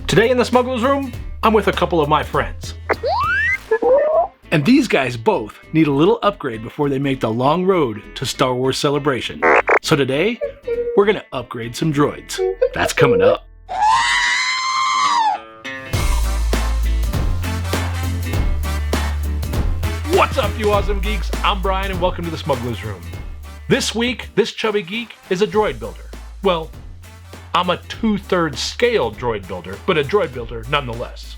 Today in the Smuggler's Room, I'm with a couple of my friends. And these guys both need a little upgrade before they make the long road to Star Wars Celebration. So today, we're gonna upgrade some droids. That's coming up. What's up, you awesome geeks? I'm Brian and welcome to the Smuggler's Room. This week, this chubby geek is a droid builder. Well, I'm a 2/3 scale droid builder, but a droid builder nonetheless.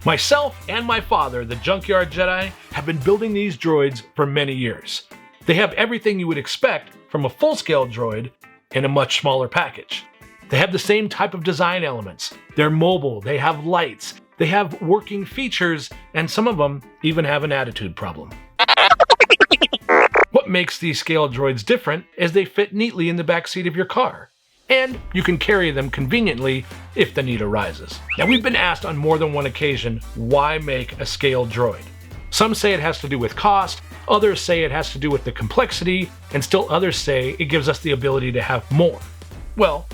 Myself and my father, the Junkyard Jedi, have been building these droids for many years. They have everything you would expect from a full-scale droid in a much smaller package. They have the same type of design elements. They're mobile, they have lights, they have working features, and some of them even have an attitude problem. What makes these scale droids different is they fit neatly in the backseat of your car. And you can carry them conveniently if the need arises. Now, we've been asked on more than one occasion, why make a scaled droid? Some say it has to do with cost, others say it has to do with the complexity, and still others say it gives us the ability to have more. Well,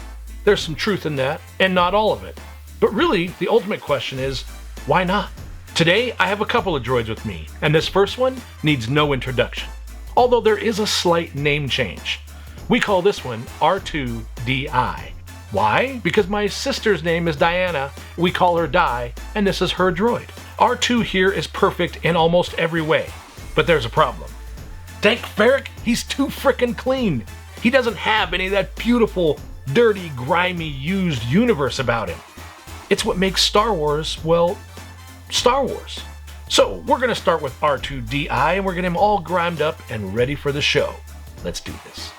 there's some truth in that, and not all of it. But really, the ultimate question is, why not? Today, I have a couple of droids with me, and this first one needs no introduction. Although there is a slight name change. We call this one R2-DI. Why? Because my sister's name is Diana, we call her Di, and this is her droid. R2 here is perfect in almost every way, but there's a problem. Dank Farrik, he's too frickin' clean. He doesn't have any of that beautiful, dirty, grimy, used universe about him. It's what makes Star Wars, well, Star Wars. So we're gonna start with R2-DI and we're getting him all grimed up and ready for the show. Let's do this.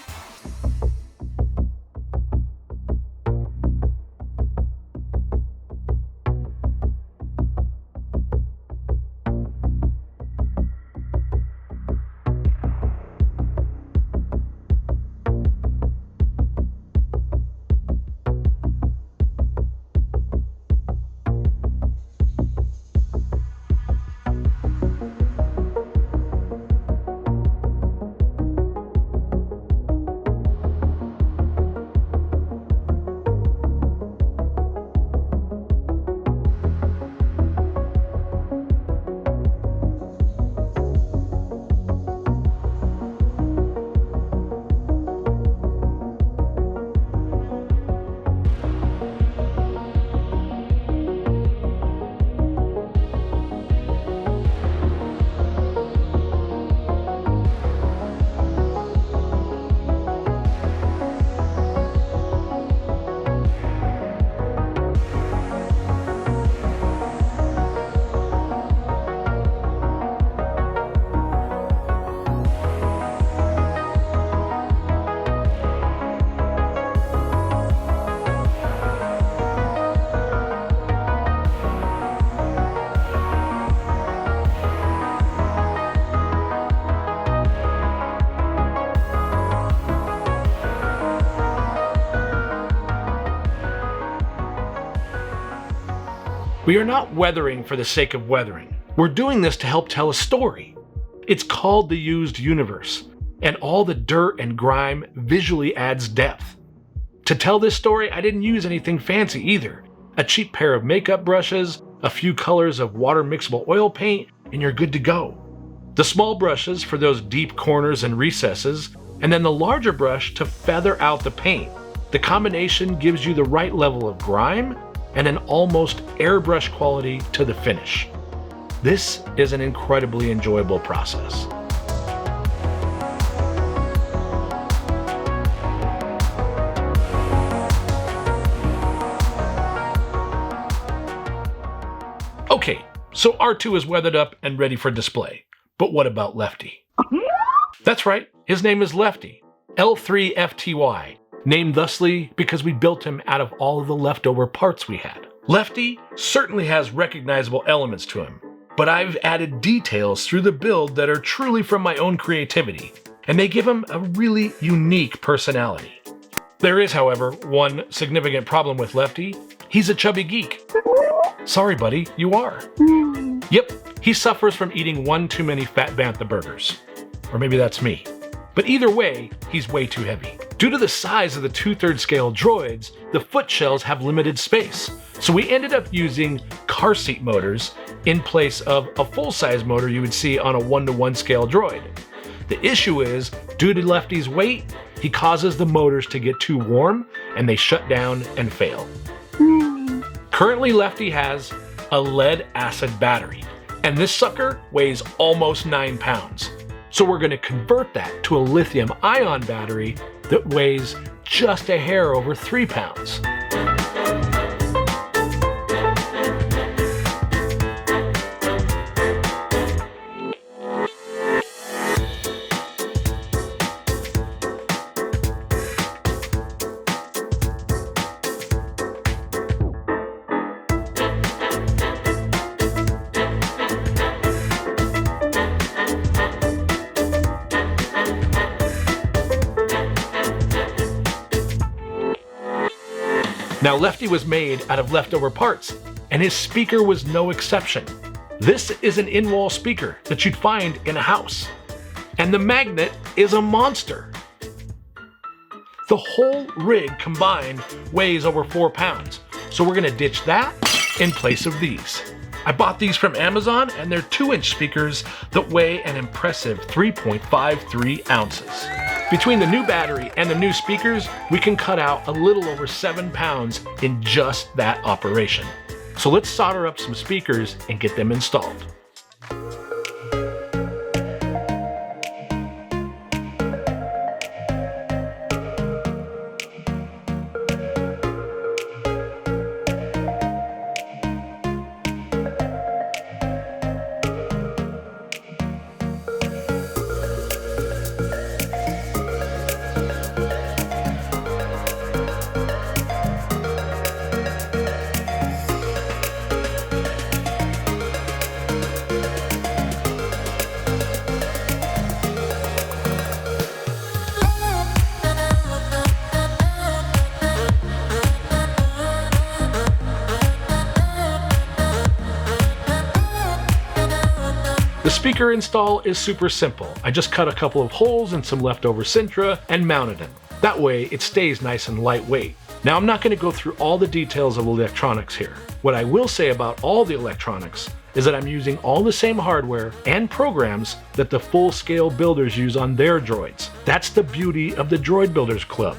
We are not weathering for the sake of weathering. We're doing this to help tell a story. It's called the used universe, and all the dirt and grime visually adds depth. To tell this story, I didn't use anything fancy either. A cheap pair of makeup brushes, a few colors of water mixable oil paint, and you're good to go. The small brushes for those deep corners and recesses, and then the larger brush to feather out the paint. The combination gives you the right level of grime and an almost airbrush quality to the finish. This is an incredibly enjoyable process. Okay, so R2 is weathered up and ready for display. But what about Lefty? That's right, his name is Lefty, L3-FTY. Named thusly because we built him out of all of the leftover parts we had. Lefty certainly has recognizable elements to him, but I've added details through the build that are truly from my own creativity, and they give him a really unique personality. There is, however, one significant problem with Lefty. He's a chubby geek. Sorry, buddy, you are. Yep, he suffers from eating one too many Fat Bantha burgers. Or maybe that's me. But either way, he's way too heavy. Due to the size of the 2/3 scale droids, the foot shells have limited space, so we ended up using car seat motors in place of a full-size motor you would see on a 1-to-1 scale droid. The issue is, due to Lefty's weight, he causes the motors to get too warm and they shut down and fail. Currently, Lefty has a lead acid battery, and this sucker weighs almost 9 pounds. So we're going to convert that to a lithium ion battery that weighs just a hair over 3 pounds. Now, Lefty was made out of leftover parts, and his speaker was no exception. This is an in-wall speaker that you'd find in a house, and the magnet is a monster. The whole rig combined weighs over 4 pounds, so we're gonna ditch that in place of these. I bought these from Amazon, and they're 2-inch speakers that weigh an impressive 3.53 ounces. Between the new battery and the new speakers, we can cut out a little over 7 pounds in just that operation. So let's solder up some speakers and get them installed. The speaker install is super simple. I just cut a couple of holes in some leftover Sintra and mounted them. That way it stays nice and lightweight. Now, I'm not going to go through all the details of electronics here. What I will say about all the electronics is that I'm using all the same hardware and programs that the full-scale builders use on their droids. That's the beauty of the Droid Builders Club.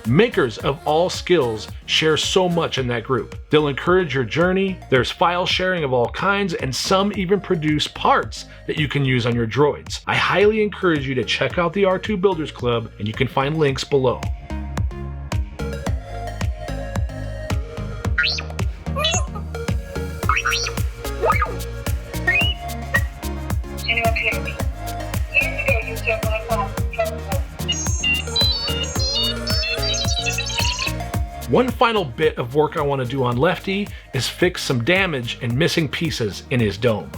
Makers of all skills share so much in that group. They'll encourage your journey, there's file sharing of all kinds, and some even produce parts that you can use on your droids. I highly encourage you to check out the R2 Builders Club, and you can find links below. One final bit of work I want to do on Lefty is fix some damage and missing pieces in his dome.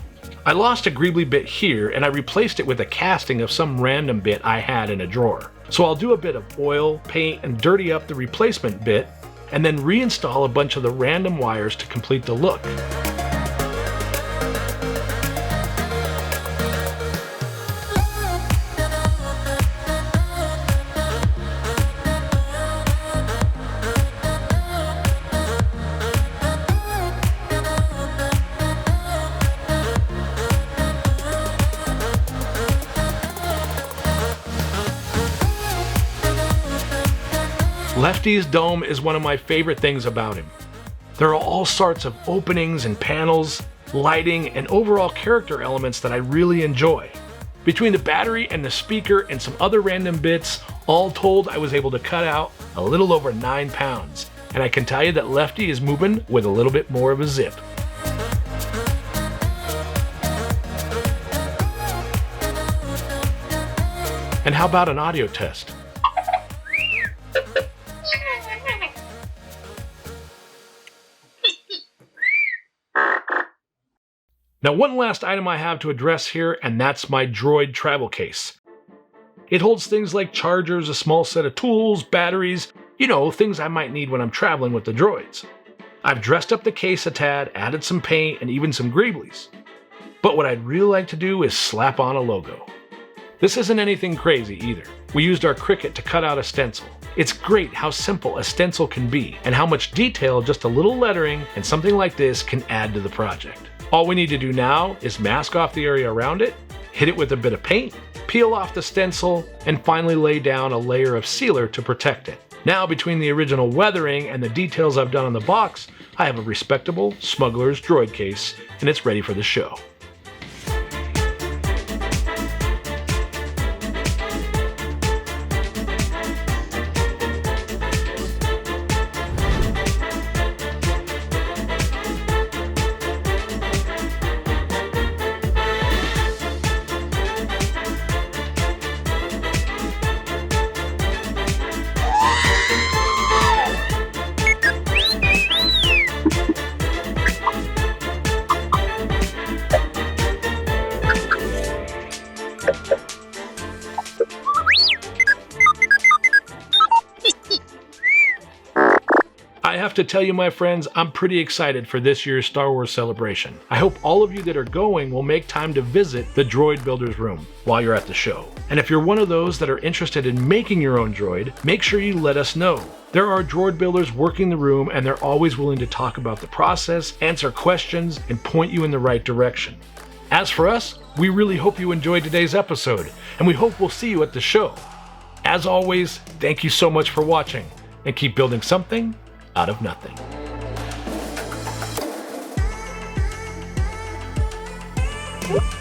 I lost a greebly bit here and I replaced it with a casting of some random bit I had in a drawer. So I'll do a bit of oil, paint, and dirty up the replacement bit, and then reinstall a bunch of the random wires to complete the look. Lefty's dome is one of my favorite things about him. There are all sorts of openings and panels, lighting, and overall character elements that I really enjoy. Between the battery and the speaker and some other random bits, all told I was able to cut out a little over 9 pounds. And I can tell you that Lefty is moving with a little bit more of a zip. And how about an audio test? Now, one last item I have to address here, and that's my droid travel case. It holds things like chargers, a small set of tools, batteries, you know, things I might need when I'm traveling with the droids. I've dressed up the case a tad, added some paint, and even some greeblies. But what I'd really like to do is slap on a logo. This isn't anything crazy either. We used our Cricut to cut out a stencil. It's great how simple a stencil can be and how much detail just a little lettering and something like this can add to the project. All we need to do now is mask off the area around it, hit it with a bit of paint, peel off the stencil, and finally lay down a layer of sealer to protect it. Now, between the original weathering and the details I've done on the box, I have a respectable smuggler's droid case, and it's ready for the show. I have to tell you, my friends, I'm pretty excited for this year's Star Wars celebration. I hope all of you that are going will make time to visit the Droid Builders Room while you're at the show. And if you're one of those that are interested in making your own droid, make sure you let us know. There are droid builders working the room, and they're always willing to talk about the process, answer questions, and point you in the right direction. As for us, we really hope you enjoyed today's episode, and we hope we'll see you at the show. As always, thank you so much for watching, and keep building something out of nothing. Whoop.